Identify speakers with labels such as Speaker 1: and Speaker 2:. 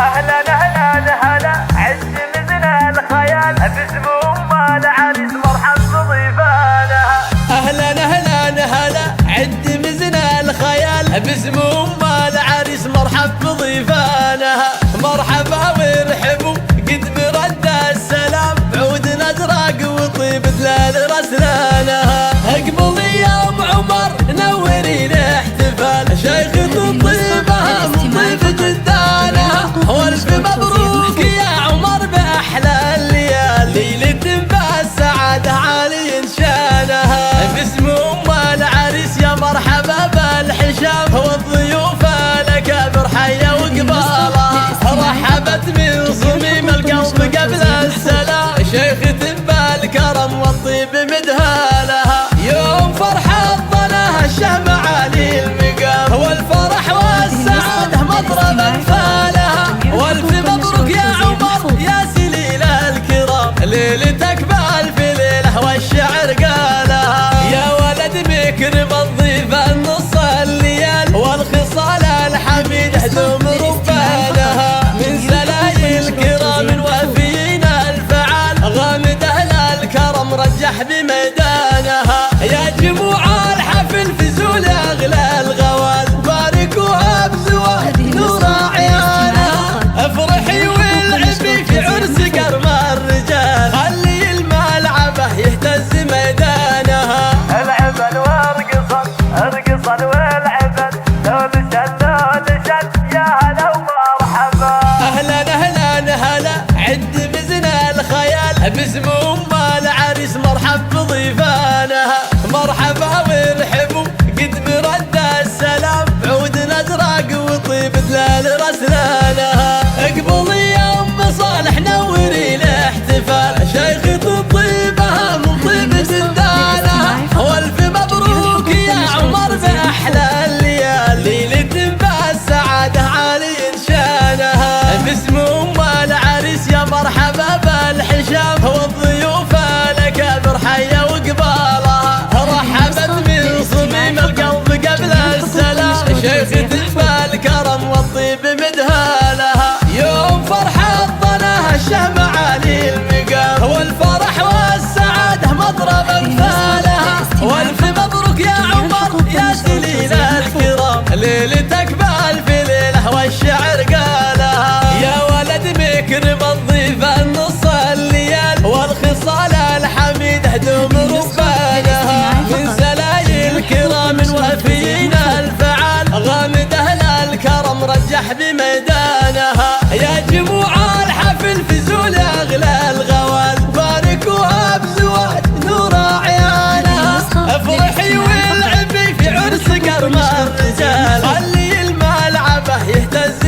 Speaker 1: اهلا اهلا هلا عز مزنا الخيال باسم ام العريس مرحب بضيفانها.
Speaker 2: اهلا اهلا هلا عد مزنا الخيال باسم ام العريس مرحب بضيفانها. مرحبا وارحبوا قد برد السلام بعود نزرق وطيب دلال رسلانها. اقبلي يا ام عمر نوري الاحتفال شيخة الطيبة من ضيف جدانها. والف مبروك يا عمر باحلى الليال ليلة بالسعادة عالي شانها. باسم ام العريس يا مرحبا بالحشام والضيوف الاكابر حيا وقبالها. رحبت من صميم القلب قبل السلام شيخة بالكرم والطيب مدهالها. يوم فرحة ظلها الشمع علي المقام والفرح والسعادة مطرب انفالها. والف مبروك يا عمر يا سليل الكرام ليلتك بالف ليله والشعر قالها. يا ولد بكرم الضيف النص الليال والخصال الحميد هدوم ربانها. من سلايل كرام وافيين الفعال غامد اهل الكرم رجح بميدانها. يا جموع الحفل فزول اغلى الغوال باركوها بزواج نور عيانها. افرحي والعبي في عرس كرم الرجال خلي الملعبه يهتز ميدانها.
Speaker 1: العبن وارقصن ارقصن والعبن لولشن لولشن يا هلا ومرحبا.
Speaker 2: اهلا اهلا هلا عد مزنا الخيال باسم ام العريس مرحب بضيفانها. مرحبا وارحبوا قد برد السلام بعود نزرق وطيب دلال رسلانها. اقبلي يا ام صالح نوري الاحتفال شيخة الطيبة من طيب جدانها. والف مبروك يا عمر باحلى الليال ليلة بالسعادة عالي شانها. باسم ام العريس يا مرحبا بالحشام والضيوف الاكابر حيا وقبالها. رحبت من صميم القلب قبل السلام شيخة بالكرم والطيب مدهالها. يوم فرحة ظلها الشمع علي المقام والفرح والسعادة مطرب انفالها. والف مبروك يا عمر يا سليل الكرام ليلتك بالف ليله والشعر قالها. يا ولد بكرم الضيف النص الليال والخصال الحميد هدوم ربانها. من سلايل كرام وافيين الفعال غامد اهل الكرم رجح بميدانها. يا جموع الحفل فزول اغلى الغوال باركوها بزواج نور عيانها. افرحي والعبي في عرس كرم الرجال خلي الملعبه يهتز